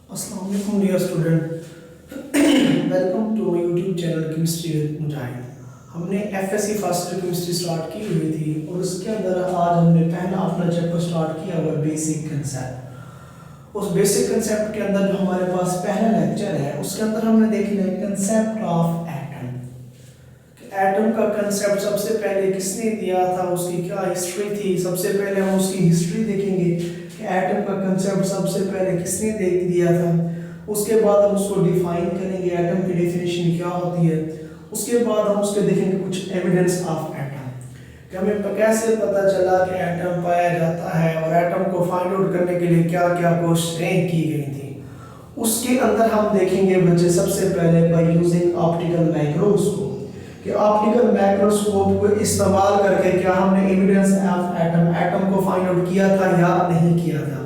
अस्सलाम वालेकुम dear student, welcome to my YouTube channel chemistry with Mujahid. हमने FSc first year chemistry start की हुई थी और उसके अंदर आज हमने पहला अपना चैप्टर स्टार्ट किया हुआ बेसिक कंसेप्ट। उस बेसिक कंसेप्ट के अंदर जो हमारे पास पहला लेक्चर है उसके अंदर हमने देखना है कंसेप्ट ऑफ एटम। एटम का कंसेप्ट सबसे पहले किसने दिया था, उसकी क्या हिस्ट्री थी। सबसे पहले हम उसकी हिस्ट्री देखेंगे कि एटम का कंसेप्ट सबसे पहले किसने दे दिया था। उसके बाद हम उसको डिफाइन करेंगे, एटम की डेफिनेशन क्या होती है। उसके बाद हम उसके देखेंगे कुछ एविडेंस ऑफ एटम कि हमें कैसे पता चला कि एटम पाया जाता है और एटम को फाइंड आउट करने के लिए क्या क्या कोशिशें की गई थी। उसके अंदर हम देखेंगे बच्चे सबसे पहले बाय यूजिंग ऑप्टिकल माइक्रोस्कोप कि ऑप्टिकल माइक्रोस्कोप को इस्तेमाल करके क्या हमने एविडेंस ऑफ एटम को फाइंड आउट किया था या नहीं किया था।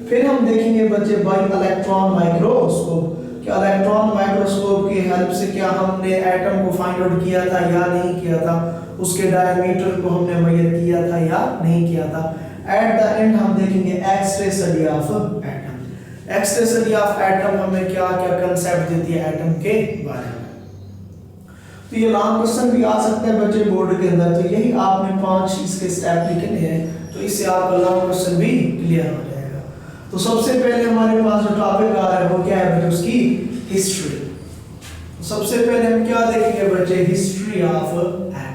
फिर हम देखेंगे बच्चे बाय इलेक्ट्रॉन माइक्रोस्कोप कि इलेक्ट्रॉन माइक्रोस्कोप की हेल्प से क्या हमने एटम को फाइंड आउट किया था या नहीं किया था, उसके डायमीटर को हमने मेजर किया था या नहीं किया था। एट द एंड हम देखेंगे x-ray study of atom. X-ray study of atom हमें क्या क्या कंसेप्ट देती है एटम के बारे में। तो ये लॉन्ग क्वेश्चन भी आ सकते हैं बच्चे बोर्ड के अंदर, तो यही आपने 5 इसके स्टेप लिखने हैं, तो इससे आपका लॉन्ग क्वेश्चन भी क्लियर हो जाएगा। तो सबसे पहले हमारे पास जो टॉपिक आ रहा है वो क्या है बच्चे, उसकी हिस्ट्री। तो सबसे पहले हम क्या देखेंगे बच्चे, हिस्ट्री ऑफ एटम।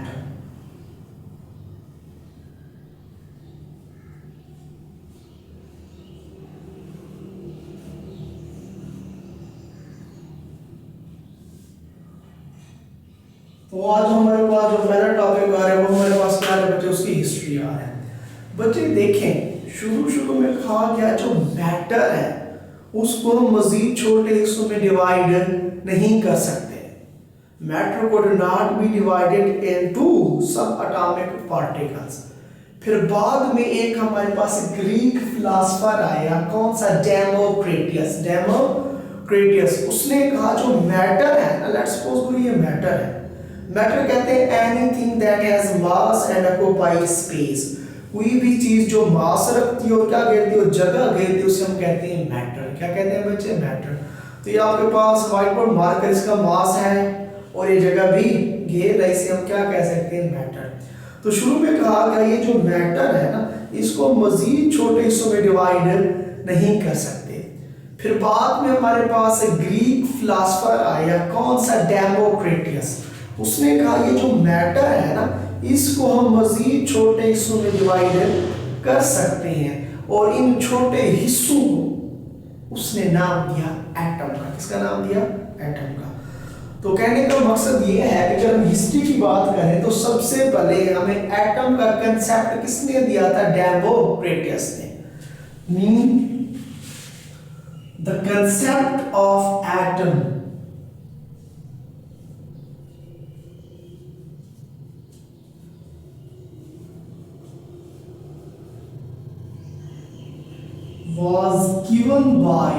तो आज हमारे पास जो पहला टॉपिक आ रहा है वो हमारे पास क्या है बच्चे, उसकी हिस्ट्री आ रहा है। बच्चे देखें शुरू में कहा गया जो मैटर है उसको हम मजीद छोटे हिस्सों में डिवाइड नहीं कर सकते। मैटर को नॉट बी डिवाइडेड इनटू सब एटॉमिक पार्टिकल्स। फिर बाद में एक हमारे पास ग्रीक फिलोसोफर आया, कौन सा, डेमोक्रिटस। उसने कहा जो मैटर है ना, लेट्स सपोज ये मैटर है। मैटर कहते हैं anything that has mass and occupies space. कोई भी चीज जो मास रखती है और क्या कहती है, जगह घेरती है, उसे हम कहते हैं मैटर। क्या कहते हैं बच्चे, मैटर। तो ये आपके पास व्हाइट बोर्ड मार्कर, इसका मास है और ये जगह भी घेर है, इसे हम क्या कह सकते हैं, मैटर। तो शुरू में कहा गया ये जो मैटर है ना, इसको मजीद छोटे हिस्सों में डिवाइड नहीं कर सकते। फिर बाद में हमारे पास ग्रीक फिलोसोफर आया, कौन सा, डेमोक्रिटस। उसने कहा ये जो मैटर है ना, इसको हम मजीद छोटे हिस्सों में डिवाइड कर सकते हैं और इन छोटे हिस्सों को उसने नाम दिया एटम का। किसका नाम दिया, एटम का। तो कहने का मकसद ये है कि जब हम हिस्ट्री की बात करें तो सबसे पहले हमें एटम का कंसेप्ट किसने दिया था, डेमोक्रिटस ने। Mean the concept of atom was given by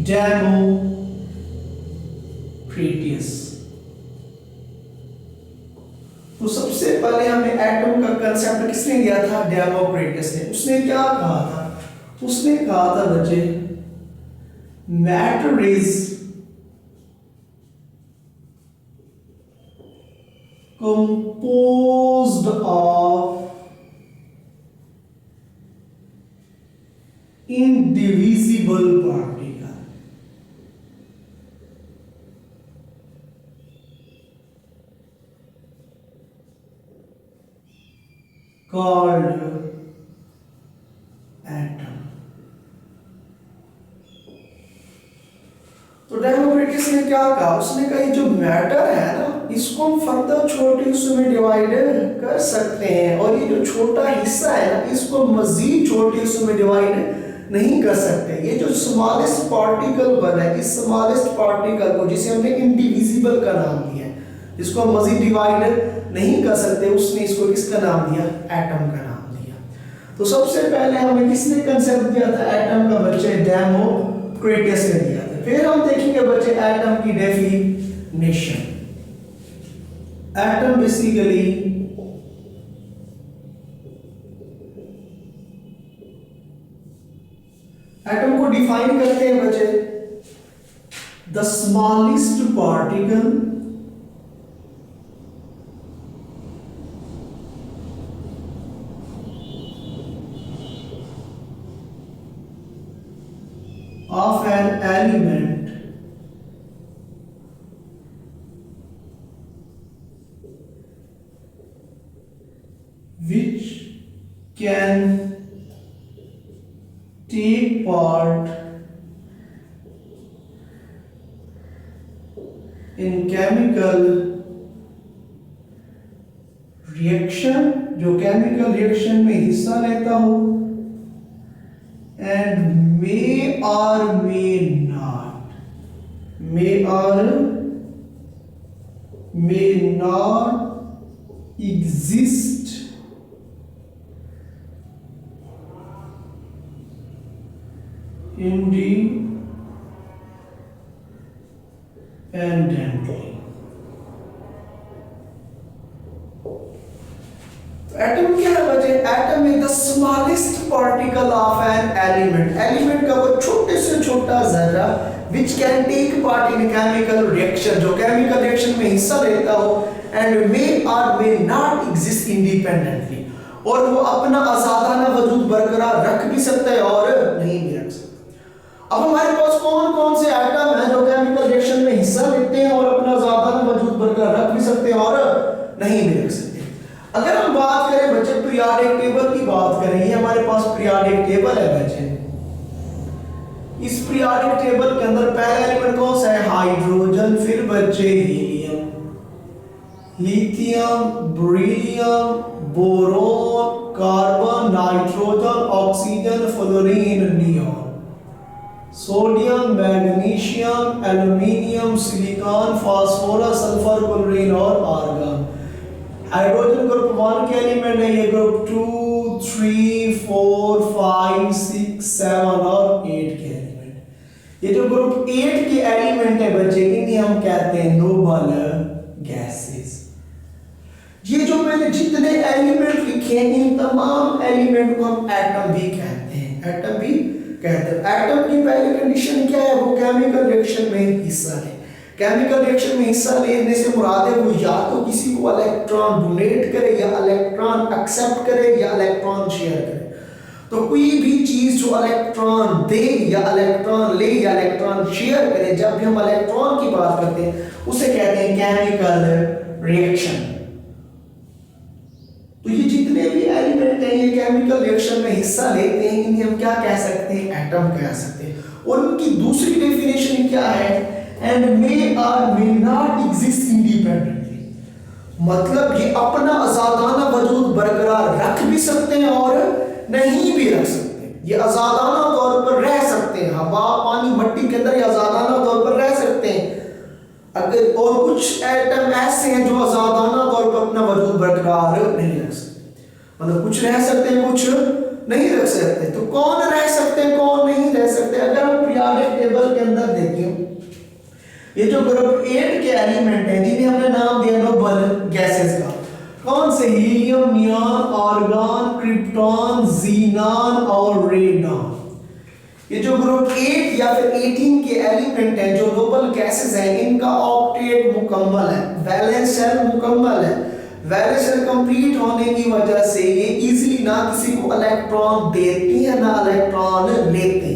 Democritus। तो सबसे पहले हमें एटम का कंसेप्ट किसने दिया था, डेमोक्रिटस ने। उसने क्या कहा था, उसने कहा था बच्चे matter is composed of indivisible particle called atom। तो डेमोक्रिटस ने क्या कहा, उसने कहा ये जो मैटर है ना, इसको हम फर्दर छोटे हिस्सों में डिवाइड कर सकते हैं और ये जो छोटा हिस्सा है ना, इसको मजीद छोटे हिस्सों में डिवाइड नहीं कर सकते। ये जो स्मॉलेस्ट पार्टिकल बना है, इस स्मॉलेस्ट पार्टिकल को जिसे हमने इंडिविजिबल का नाम दिया है, जिसको हम मजीद डिवाइड नहीं कर सकते, उसने इसको किसका नाम दिया, एटम का नाम दिया। तो सबसे पहले हमें किसने कंसेप्ट दिया था एटम का बच्चे, डेमोक्रिटस ने दिया था। फिर हम देखेंगे बच्चे एटम की डेफिनेशन। एटम बेसिकली को डिफाइन करते हैं बच्चे, the smallest particle of an element which can take part in chemical reaction, जो केमिकल रिएक्शन में हिस्सा लेता हो, and may or may not exist independently. Atom क्या है बच्चे? Atom is the smallest particle of an element, element का वो छोटे से छोटा जर्रा which can take part in chemical reaction, जो केमिकल रिएक्शन में हिस्सा लेता हो, एंड मे और मे नॉट एग्जिस्ट इंडिपेंडेंटली, और वो अपना आजादाना वजूद बरकरार रख भी सकता है और नहीं भी रख सकता। अब हमारे पास कौन कौन से एटम हैं जो केमिकल रिएक्शन में हिस्सा लेते हैं और अपना आजादाना वजूद बरकरार रख भी सकते हैं और नहीं भी रख सकते। अगर हम बात करें बच्चे पीरियोडिक टेबल की बात करें, ये हमारे पास पीरियोडिक टेबल है बच्चे। इस पीरियोडिक टेबल के अंदर पहला एलिमेंट कौन सा है? हाइड्रोजन, फिर बच्चे helium, lithium, beryllium, boron, carbon, nitrogen, oxygen, fluorine, neon, sodium, magnesium, aluminium, silicon, phosphorus, sulphur, chlorine और आर्गन। हाइड्रोजन ग्रुप 1 के एलिमेंट है, ये ग्रुप 2, 3, 4, 5, 6, 7 और 8 के एलिमेंट। ये जो ग्रुप 8 के एलिमेंट है बच्चे, इन्हें हम कहते हैं नोबल गैसेस। ये जो मैंने जितने एलिमेंट लिखे हैं, इन तमाम एलिमेंट को हम एटम भी कहते हैं, एटम भी कहते हैं। एटम की पहली कंडीशन क्या है? वो केमिकल रिएक्शन में हिस्सा ले। केमिकल रिएक्शन में हिस्सा लेने से मुराद है वो या तो किसी को इलेक्ट्रॉन डोनेट करे, या इलेक्ट्रॉन एक्सेप्ट करे, या इलेक्ट्रॉन शेयर करे। तो कोई भी चीज जो इलेक्ट्रॉन दे या इलेक्ट्रॉन ले या इलेक्ट्रॉन शेयर करे, जब भी हम इलेक्ट्रॉन की बात करते हैं उसे कहते हैं केमिकल रिएक्शन। तो ये जितने भी एलिमेंट हैं ये केमिकल रिएक्शन में हिस्सा लेते हैं, इन्हें हम क्या कह सकते हैं? एटम कह सकते हैं। और उनकी दूसरी डेफिनेशन क्या है? एंड मे और मे नॉट एग्जिस्ट इंडिपेंडेंटली, मतलब ये अपना आजादाना वजूद बरकरार रख भी सकते हैं और नहीं भी रख सकते। ये आजादाना तौर पर रह सकते हैं, हवा, पानी, मट्टी के अंदर ये आजादाना तौर पर रह सकते हैं। अगर और कुछ एटम ऐसे हैं जो आजादाना तौर पर अपना वजूद बरकरार नहीं रख सकते, मतलब कुछ रह सकते हैं कुछ नहीं रख सकते। तो कौन रह सकते हैं कौन नहीं रह सकते? अगर हम पीरियोडिक टेबल के अंदर देखें, ये जो ग्रुप 8 के एलिमेंट हैं जिन्हें हमने नाम दिया नोबल गैसेस का, कौन से? Helium, neon, argon, krypton, xenon और रेडॉन। ये जो ग्रुप 8 या फिर 18 के एलिमेंट हैं जो नोबल गैसेस हैं, इनका ऑक्टेट मुकम्मल है, वैलेंस शेल मुकम्मल है। वैलेंस शेल कंप्लीट होने की वजह से ये इजीली ना किसी को इलेक्ट्रॉन देती है ना इलेक्ट्रॉन लेते,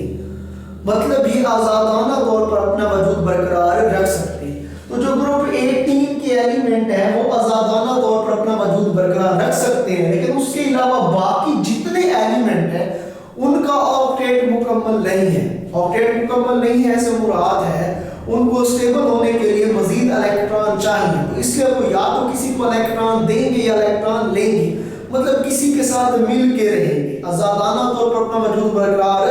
मतलब ये आजादाना तौर पर अपना वजूद बरकरार रख सकते हैं। तो जो ग्रुप 18 के एलिमेंट है वो आजादाना तौर पर अपना वजूद बरकरार रख सकते हैं, लेकिन उसके अलावा बाकी जितने एलिमेंट हैं उनका ऑक्टेट मुकम्मल नहीं है। ऑक्टेट मुकम्मल नहीं है ऐसे मुराद है उनको स्टेबल होने के लिए मजीद इलेक्ट्रॉन चाहिए, तो इसलिए वो या तो किसी को इलेक्ट्रॉन देंगे या इलेक्ट्रॉन लेंगे, मतलब किसी के साथ मिल के रहेंगे, आजादाना तौर पर अपना वजूद बरकरार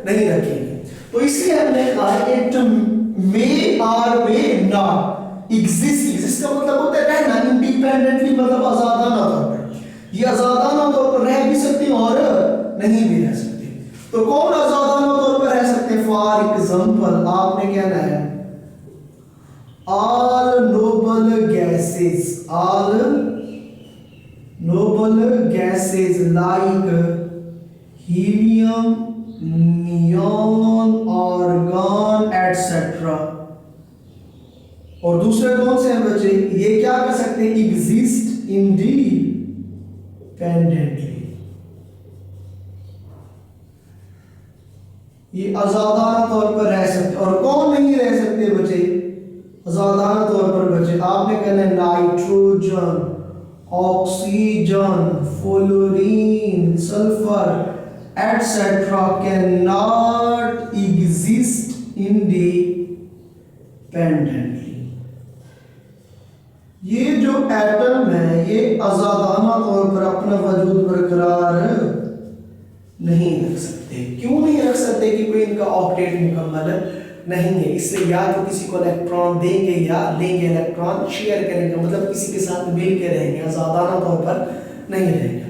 नहीं रखेंगे। तो इसलिए हमने कहा इट मे और मे नॉट एग्जिस्ट। एग्जिस्ट का मतलब होता है रहना, इंडिपेंडेंटली मतलब आजादाना तौर पर। ये आजादाना तौर पर रह भी सकते हैं और नहीं भी रह सकते। तो कौन आजादाना तौर पर रह सकते हैं? फॉर एग्जांपल आपने कहना है all noble gases, all noble gases like helium, neon, etcetera. और दूसरे कौन से हैं बच्चे, ये क्या कर सकते हैं, एग्जिस्ट इंडिपेंडेंटली, ये आजादाना तौर पर रह सकते। और कौन नहीं रह सकते बच्चे आजादाना तौर पर बच्चे, आपने कहना है nitrogen, oxygen, fluorine, sulphur etcetera can not exist independently. ये जो एटम है ये आजादाना तौर पर अपना वजूद बरकरार नहीं रख सकते। क्यों नहीं रख सकते, कि कोई इनका ऑक्टेट मुकम्मल नहीं है, इससे या तो किसी को इलेक्ट्रॉन देंगे या लेंगे, इलेक्ट्रॉन शेयर करेंगे, मतलब किसी के साथ मिल के रहेंगे, आजादाना तौर पर नहीं रहेंगे।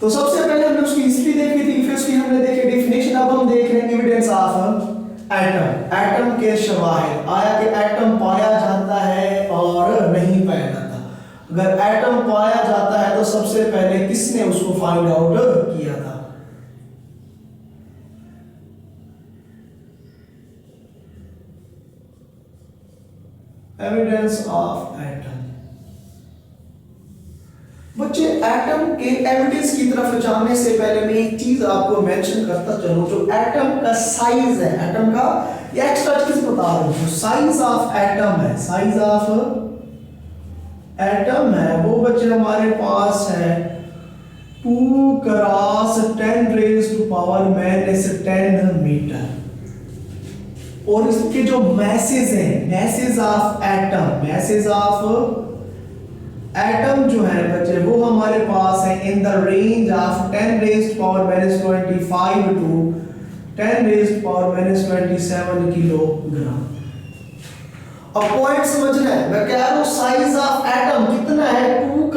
तो सबसे पहले हमने उसकी हिस्ट्री देखी थी, फिर उसकी हमने देखी डेफिनेशन। अब हम देख रहे हैं एविडेंस ऑफ एटम, एटम के शवाहिद, आया कि एटम पाया जाता है और नहीं पाया जाता। अगर एटम पाया जाता है तो सबसे पहले किसने उसको फाइंड आउट किया था, एविडेंस ऑफ एटम। बच्चे एटम के एविडेंस की तरफ जाने से पहले मैं एक चीज आपको मेंशन करता चलूं, जो एटम का साइज है, एटम का ये एक्स्ट्रा चीज बता रहा हूं, जो साइज ऑफ एटम है, साइज ऑफ एटम है वो बच्चे हमारे पास है 2 × 10⁻⁻10 मीटर। और इसके जो मैसेज हैं, message of atom, message of atom जो है बच्चे वो हमारे पास है इन the range of 10⁻⁻25 to 10⁻⁻27 kilogram. अब पॉइंट समझना है, मैं कह रहा हूं साइज ऑफ एटम कितना है, 2 ×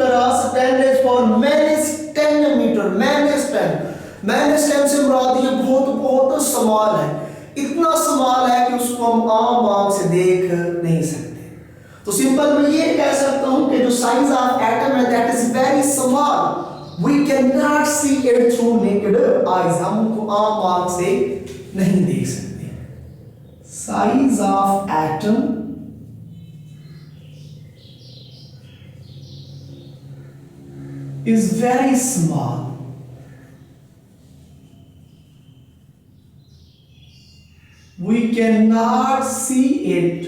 10⁻10 मीटर, -10 से मुराद ये बहुत स्मॉल है, इतना स्मॉल है कि उसको हम आम आंख से देख नहीं सकते। तो सिंपल मैं ये कह सकता हूं कि जो साइज ऑफ एटम है that is very small, we can not see it through naked eyes, हम उनको आम आंख से नहीं देख सकते। Size of atom is very small. We cannot see it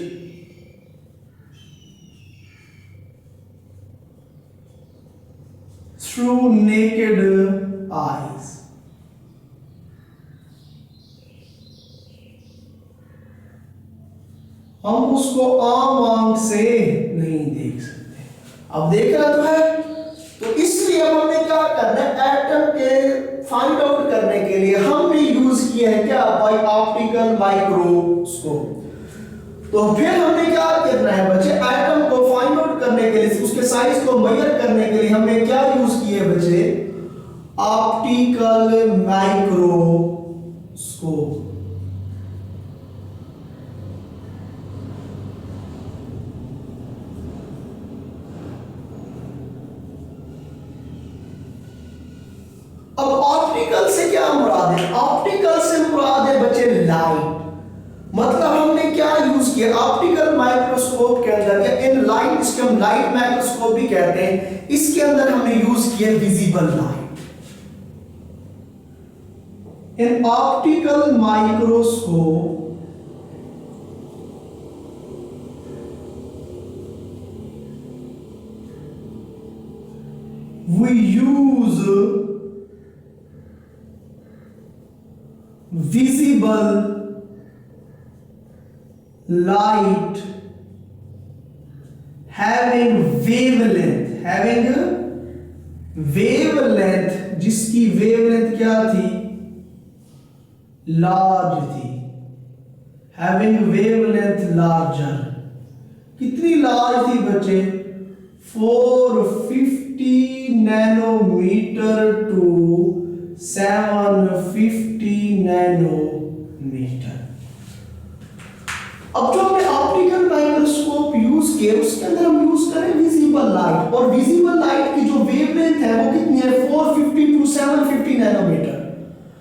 through naked eyes. हम उसको आम आंख से नहीं देख सकते। अब देखना तो है, तो इसलिए अब हमें क्या करना है, एटम के फाइंड आउट करने के लिए हमने यूज किया है क्या, बाय ऑप्टिकल माइक्रोस्कोप। तो फिर हमने क्या करना है बच्चे, एटम को फाइंड आउट करने के लिए, उसके साइज को मेजर करने के लिए हमने क्या यूज किए बच्चे, ऑप्टिकल माइक्रोस्कोप। अब ऑप्टिकल से क्या मुराद है, ऑप्टिकल से मुराद है बच्चे लाइट। मतलब हमने क्या यूज किया, ऑप्टिकल माइक्रोस्कोप के अंदर या इन लाइट, इसके हम लाइट माइक्रोस्कोप भी कहते हैं, इसके अंदर हमने यूज किया visible light. In optical microscope we use visible light having wavelength, जिसकी wavelength क्या थी, large थी, having wavelength larger। कितनी large थी बच्चे, 450 नैनोमीटर to 750 नैनोमीटर। अब जो हमने ऑप्टिकल माइक्रोस्कोप यूज किया उसके अंदर हम यूज करें विजिबल लाइट, और विजिबल लाइट की जो वेवलेंथ है वो कितनी है, 450 to 750 नैनोमीटर।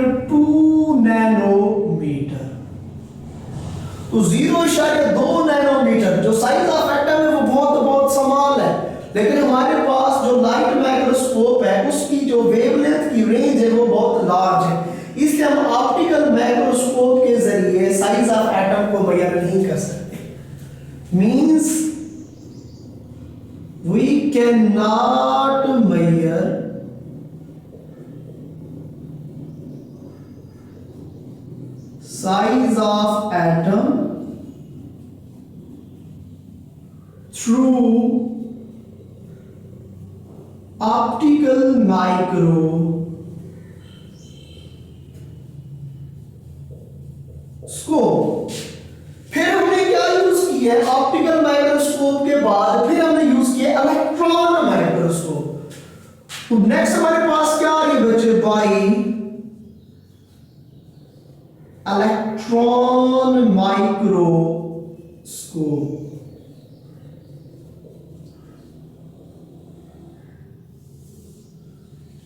0.2 नैनोमीटर। तो 0.2 नैनोमीटर जो साइज ऑफ एटम है वो बहुत बहुत स्मॉल है, लेकिन हमारे पास जो लाइट माइक्रोस्कोप है उसकी जो वेवलेंथ की रेंज है वो बहुत लार्ज है, इसलिए हम ऑप्टिकल माइक्रोस्कोप के जरिए साइज ऑफ एटम को मेजर नहीं कर सकते। Means we can not measure size of atom through optical microscope। फिर हमने क्या यूज किया है ऑप्टिकल माइक्रोस्कोप के बाद, फिर हमने यूज किया इलेक्ट्रॉन माइक्रोस्कोप। तो नेक्स्ट हमारे पास क्या आ रही बच्चे, बाई इलेक्ट्रॉन माइक्रोस्कोप।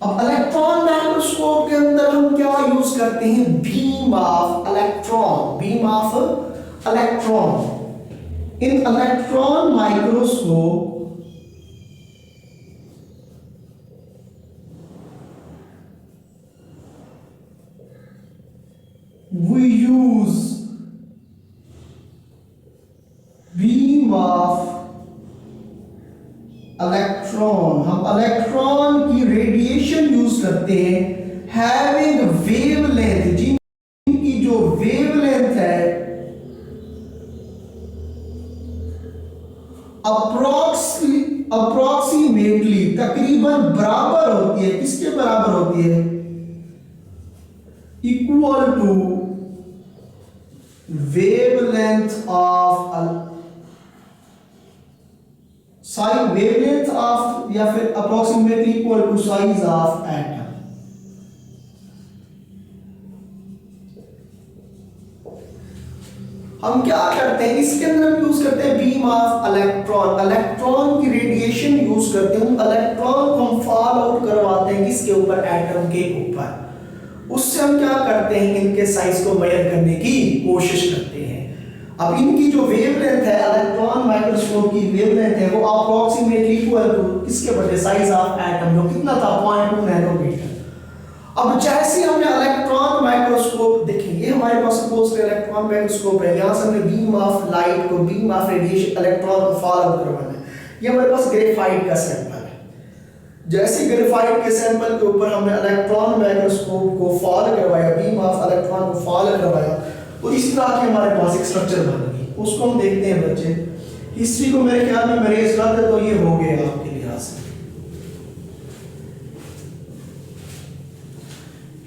अब इलेक्ट्रॉन माइक्रोस्कोप के अंदर हम क्या यूज करते हैं, beam of electron, beam of electron. In electron microscope we use beam of electron. हम इलेक्ट्रॉन की रेडिएशन यूज करते हैं हैविंग वेवलेंथ, जिनकी जो वेवलेंथ है अप्रोक्सीमेटली तकरीबन बराबर होती है, किसके बराबर होती है, इक्वल टू wavelength of या फिर approximately equal to size of atom। हम क्या करते हैं इसके अंदर हम यूज करते हैं बीम ऑफ इलेक्ट्रॉन, इलेक्ट्रॉन की रेडिएशन यूज करते हैं, इलेक्ट्रॉन को हम फॉल आउट करवाते हैं किसके ऊपर, एटम के ऊपर। उससे हम क्या करते हैं, इनके साइज को मेजर करने की कोशिश करते हैं। अब इनकी जो वेवलेंथ है इलेक्ट्रॉन माइक्रोस्कोप की वेवलेंथ है वो अप्रोक्सीमेटली इक्वल टू किसके बटे, साइज ऑफ एटम, जो कितना था 0.2 नैनोमीटर। अब जैसे हमने इलेक्ट्रॉन माइक्रोस्कोप देखें, ये हमारे पास सपोज इलेक्ट्रॉन माइक्रोस्कोप है, यहां से हमने बीम ऑफ लाइट को, बीम ऑफ रेडिएशन इलेक्ट्रॉन को फॉल आउट करवाना है। ये हमारे पास ग्रेफाइट का सैंपल है। जैसे ग्रेफाइट के सैंपल के ऊपर हमने इलेक्ट्रॉन माइक्रोस्कोप को फॉल करवाया, बीम ऑफ इलेक्ट्रॉन को फॉल करवाया, तो इस तरह की हमारे पास एक स्ट्रक्चर बन गई। उसको हम देखते हैं बच्चे, हिस्ट्री को मेरे ख्याल में मेरे इस बात तो ये हो गया आपके लिहाज से।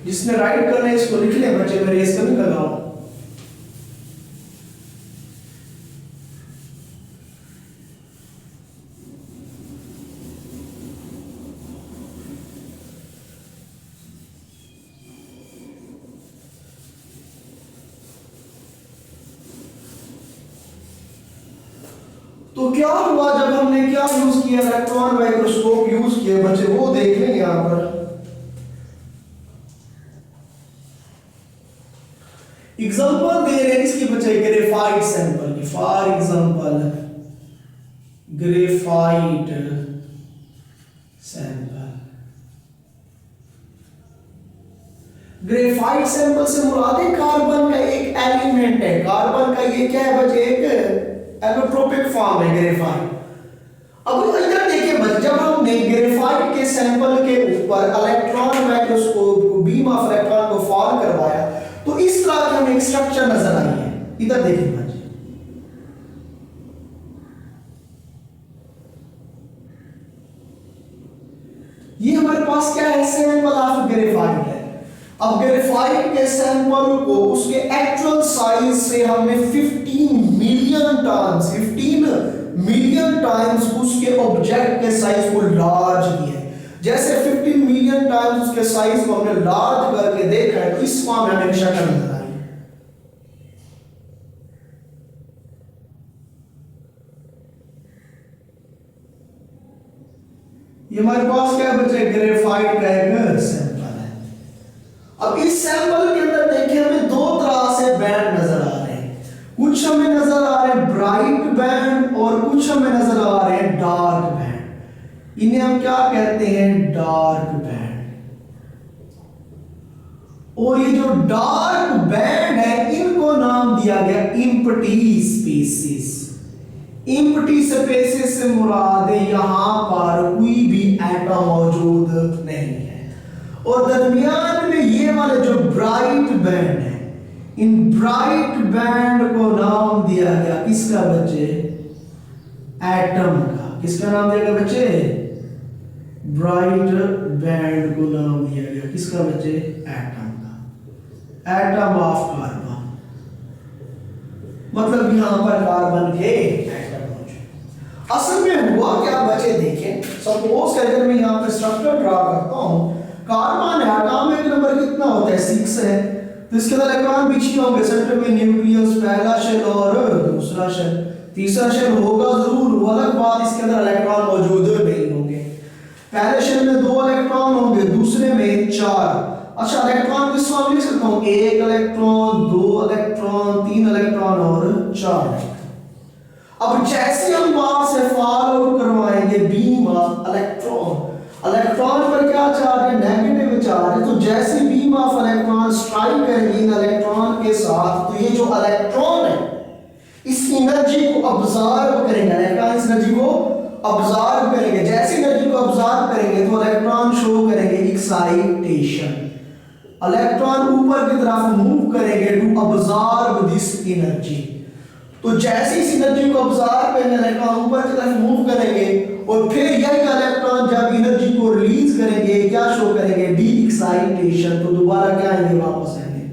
जिसने राइट करना है इसको लिख ले बच्चे, मेरे इसको नहीं लगाओ। तो क्या हुआ जब हमने क्या यूज किया, इलेक्ट्रॉन माइक्रोस्कोप यूज किया बच्चे, वो देख लें यहां पर। एग्जांपल दे रहे हैं इसकी बच्चे, ग्रेफाइट सैंपल की। For example graphite sample, graphite sample से मुराद कार्बन का एक एलिमेंट है, कार्बन का ये क्या है बच्चे, एक एलोट्रोपिक फॉर्म है ग्रेफाइट। अब इधर देखिए बच्चे, जब हमने ग्रेफाइट के सैंपल के ऊपर इलेक्ट्रॉन माइक्रोस्कोप को, बीम ऑफ इलेक्ट्रॉन को फॉल करवाया, तो इस तरह की हमें एक स्ट्रक्चर नजर आई है। इधर देखिए बच्चे, ये हमारे पास क्या है, सैंपल ऑफ ग्रेफाइट है। अब ग्रेफाइट के सैंपल को उसके एक्चुअल साइज से हमने 15 मिलियन टन, 15 मिलियन टाइम्स उसके ऑब्जेक्ट के साइज को लार्ज किया है। जैसे 15 मिलियन टाइम्स उसके साइज को हमने लार्ज करके देखा है, तो इस फॉर्म में हमें शक्ल नजर आई। ये हमारे पास क्या बचे, ग्रेफाइट का एक सैंपल है। अब इस सैंपल के अंदर देखिए हमें दो तरह से बैंड नजर आ रहे हैं। कुछ हमें नजर आ रहे हैं ब्राइट बैंड और कुछ हमें नजर आ रहे हैं डार्क बैंड। इन्हें हम क्या कहते हैं, डार्क बैंड। और ये जो डार्क बैंड है इनको नाम दिया गया एम्प्टी स्पेसेस। एम्प्टी स्पेसेस से मुराद है यहां पर कोई भी एटम मौजूद नहीं है। और दरमियान में ये वाले जो ब्राइट बैंड है, इन ब्राइट बैंड को नाम दिया गया किसका बच्चे, एटम का। किसका नाम दिया गया बच्चे, ब्राइट बैंड को नाम दिया गया किसका बच्चे, एटम का। एटम ऑफ कार्बन, मतलब यहां पर कार्बन के एटम मौजूद। असल में हुआ क्या बच्चे, देखें सपोज करके मैं यहां पे स्ट्रक्चर ड्रा करता हूं। कार्बन है, एटॉमिक नंबर कितना होता है, 6 है। तो इसके अंदर इलेक्ट्रॉन बिछे होंगे, सेंटर में न्यूक्लियस, पहला शेल और दूसरा शेल। तीसरा शेल होगा जरूर, वो अलग बात, इसके अंदर इलेक्ट्रॉन मौजूद नहीं होंगे। पहले शेल में 2 इलेक्ट्रॉन होंगे, दूसरे में 4। अच्छा, इलेक्ट्रॉन किस फॉर्म में लिख सकता हूं, 1 इलेक्ट्रॉन, 2 इलेक्ट्रॉन, 3 इलेक्ट्रॉन और 4 इलेक्ट्रॉन। अब जैसे हम वहां से फॉल आउट करवाएंगे बीम ऑफ इलेक्ट्रॉन, इलेक्ट्रॉन पर क्या चार्ज है, नेगेटिव चार्ज है। तो जैसे बीम ऑफ इलेक्ट्रॉन स्ट्राइक करेंगे इन इलेक्ट्रॉन के साथ, तो ये जो इलेक्ट्रॉन है इस एनर्जी को अब्सॉर्ब करेंगे, इलेक्ट्रॉन इस एनर्जी को अब्सॉर्ब करेंगे। जैसे एनर्जी को अब्सॉर्ब करेंगे तो इलेक्ट्रॉन शो करेंगे एक्साइटेशन, इलेक्ट्रॉन ऊपर की तरफ मूव करेंगे टू अब्सॉर्ब दिस एनर्जी। तो जैसे इस एनर्जी को अब्सॉर्ब करेंगे, इलेक्ट्रॉन ऊपर की तरफ मूव करेंगे और फिर यही इलेक्ट्रॉन जब एनर्जी को रिलीज करेंगे क्या शो करेंगे, डी एक्साइटेशन। तो दोबारा क्या आएंगे, वापस आएंगे।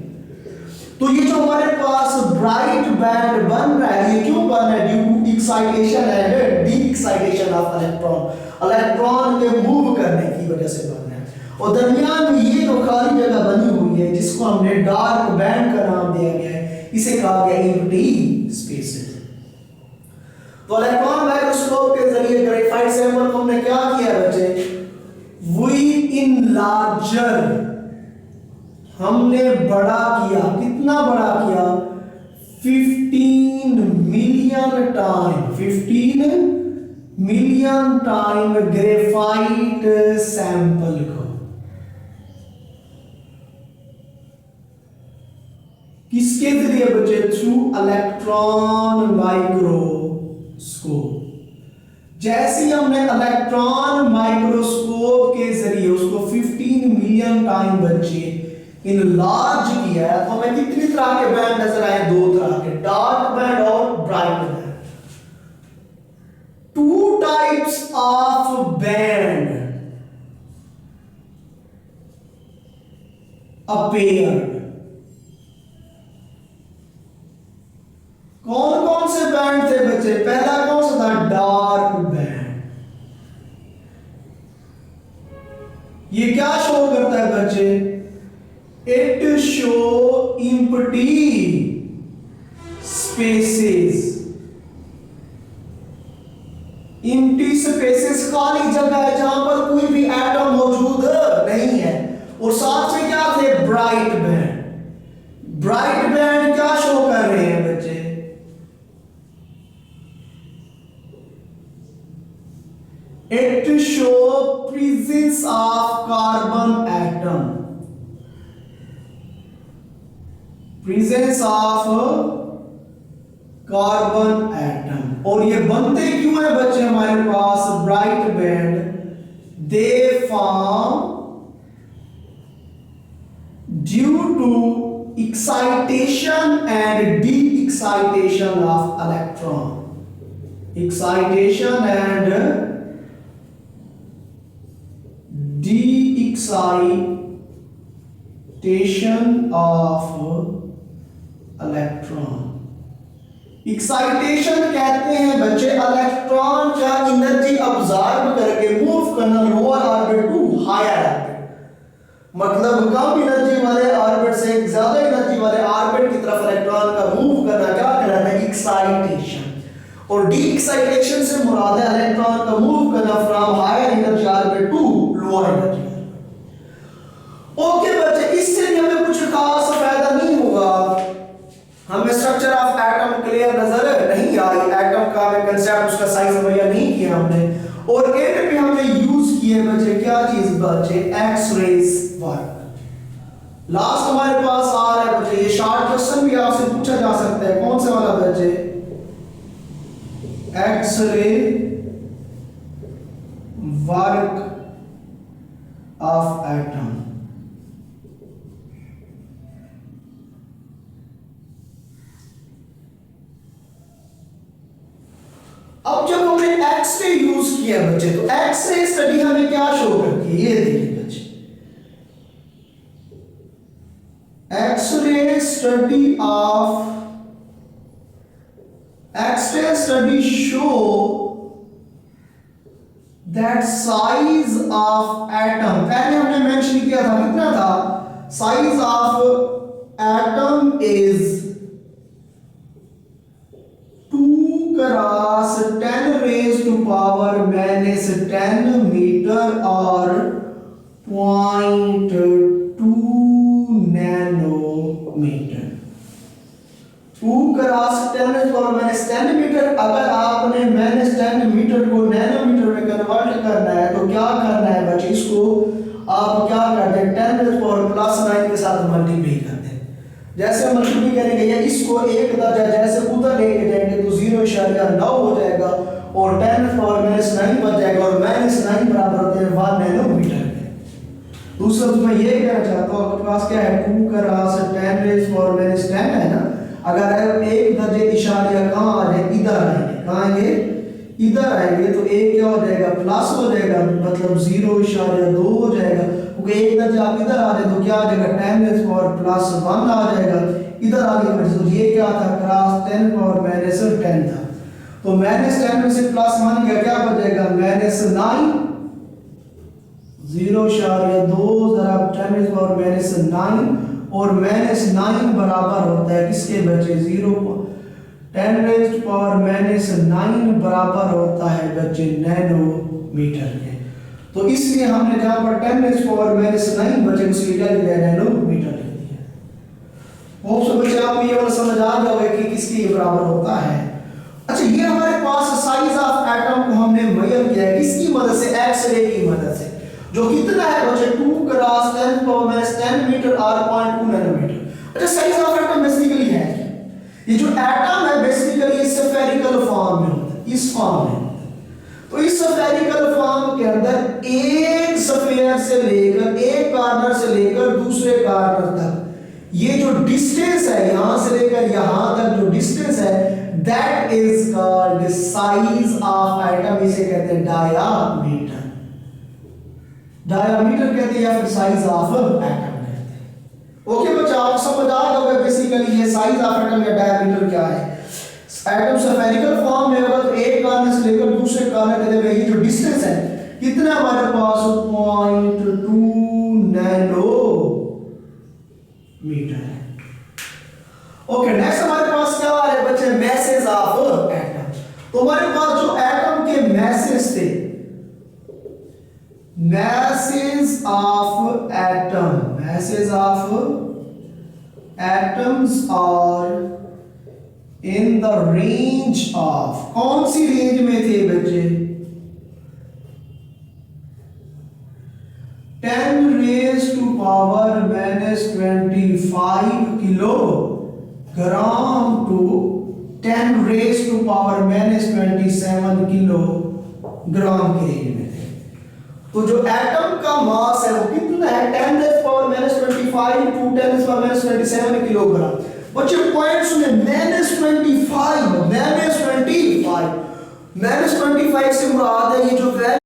तो ये जो हमारे पास ब्राइट बैंड बन रहा है, ये क्यों बन रहा है, due to excitation and de-excitation of electron, electron के मूव करने की वजह से बन रहा है। और दरमियान में ये जो खाली जगह बनी हुई है जिसको हमने डार्क बैंड का नाम दिया गया है, इसे कहा गया एम्प्टी स्पेसेस। तो इलेक्ट्रॉन माइक्रोस्कोप के जरिए ग्रेफाइट सैंपल को हमने क्या किया बच्चे, वी इनलार्जर, हमने बड़ा किया। कितना बड़ा किया, 15 million time, 15 million time graphite sample को। किसके जरिए बच्चे, थ्रू इलेक्ट्रॉन माइक्रोस्कोप। जैसे हमने इलेक्ट्रॉन माइक्रोस्कोप के जरिए उसको 15 मिलियन टाइम बच्चे इनलार्ज किया है, तो हमें कितनी तरह के बैंड नजर आए, 2 तरह के, डार्क बैंड और bright band. 2 types of band appeared। कौन कौन से बैंड थे बच्चे, पहला कौन सा था, डार्क बैंड। ये क्या शो करता है बच्चे, it show empty spaces. Empty spaces खाली जगह है जहां पर कोई भी एटम मौजूद नहीं है। और साथ में क्या थे, ब्राइट बैंड। ब्राइट बैंड क्या शो कर रहे हैं बच्चे, it show presence of carbon atom, presence of carbon atom। और ये बनते क्यों है बच्चे हमारे पास bright band, they form due to excitation and de-excitation of electron, excitation and de-excitation of electron। Excitation कहते हैं बच्चे इलेक्ट्रॉन का एनर्जी अब्सॉर्ब करके मूव करना lower orbit to higher orbit. मतलब कम एनर्जी वाले ऑर्बिट से ज्यादा एनर्जी वाले ऑर्बिट की तरफ इलेक्ट्रॉन का मूव करना क्या कहलाता है? एक्साइटेशन। और डी एक्साइटेशन से मुराद है इलेक्ट्रॉन का मूव करना from higher energy orbit to lower energy. Okay बच्चे, इससे भी हमें कुछ खास फायदा नहीं होगा। हमें स्ट्रक्चर ऑफ एटम क्लियर नजर नहीं आई, एटम का हमें कंसेप्ट उसका साइज मुहैया नहीं किया हमने। और एंड पे हमने यूज किए बच्चे क्या चीज बच्चे? X raise work. लास्ट हमारे पास आ रहा है बच्चे, ये शॉर्ट क्वेश्चन भी आपसे पूछा जा सकता है। कौन से वाला बच्चे? X ray work of atom. अब जब हमने एक्स-रे यूज किया बच्चे, तो एक्स-रे स्टडी हमें क्या शो करती है? ये देखिए बच्चे, x-ray study show that size of atom, पहले हमने मेंशन किया था कितना था? Size of atom is 10 raised to power -10 metre और 0.2 नैनोमीटर। 2 × 10 मीटर। अगर आपने -10 मीटर को नैनोमीटर में कन्वर्ट करना है तो क्या करना है बच्चे? इसको आप क्या करते हैं? 10⁻⁻9 के साथ मल्टीप्लाई करते हैं। जैसे मल्टीप्लाई करेंगे या इसको एक दर्जा जैसे उधर लेके जाएंगे तो 0.9 हो जाएगा और 10⁻⁻9 बच जाएगा और -9 बराबर होते हैं 1 नैनोमीटर के। दूसरा तो मैं ये कहना चाहता हूँ, आपके पास क्या है? 2 × 10⁻⁻10 है ना। अगर एक दर्जे इशारिया कहाँ आ जाए? इधर आएंगे। कहाँ आएंगे? इधर आएंगे तो एक क्या हो जाएगा? प्लस हो जाएगा, मतलब 0.2 हो जाएगा। क्योंकि एक दर्जा आप इधर आ जाए तो क्या आ जाएगा? 10⁻+1 आ जाएगा। इधर आगे तो ये क्या था? क्रॉस 10⁻10 था। तो -10 में से +1 गया, क्या बचेगा? -9। 0.2 जरा 10⁻9 और -9 बराबर होता है किसके बच्चे? 10⁻⁻9 बराबर होता है बच्चे नैनोमीटर के। तो इसलिए हमने जहां पर 10⁻⁻9 बचे उसके क्या लिखा है? नैनोमीटर लिख दिया। होप सो बच्चे आपको ये वाला समझ आ गया होगा कि किसके बराबर होता है। अच्छा, ये हमारे पास साइज ऑफ एटम को हमने मेजर किया है किसकी मदद से? एक्स-रे की मदद से, जो कितना है बच्चे? 2 × 10⁻10 मीटर और 0.2 नैनोमीटर। अच्छा, साइज ऑफ एटम बेसिकली है, ये जो एटम है बेसिकली स्फेरिकल फॉर्म में होता है, इस फॉर्म में। तो इस स्फेरिकल फॉर्म के अंदर एक स्फीयर से लेकर, एक कॉर्नर से लेकर दूसरे कॉर्नर तक, ये जो डिस्टेंस है यहां से लेकर यहां तक जो डिस्टेंस है, that is called size of atom. इसे कहते हैं डायामीटर। डायामीटर कहते हैं या फिर साइज ऑफ एटम कहते हैं। ओके बच्चा, आपको समझ आ गया होगा बेसिकली ये साइज ऑफ एटम या डायामीटर क्या है। एटम स्फेरिकल फॉर्म में होगा तो एक कॉर्नर से लेकर दूसरे कॉर्नर तक ये जो डिस्टेंस है कितना हमारे पास? 0.2 नैनोमीटर है। ओके, नेक्स्ट हमारे पास क्या आ रहा है बच्चे? Masses of atom. तो हमारे पास जो एटम के मैसेज थे, masses of atoms are in the range of, कौन सी रेंज में थे बच्चे? 10⁻⁻25 किलोग्राम टू 10⁻⁻27 किलोग्राम की रेंज में थे। तो जो एटम का मास है वो कितना है? 10⁻⁻25 टू 10⁻⁻27 किलोग्राम। बच्चे पॉइंट्स में -25 से मुराद है ये जो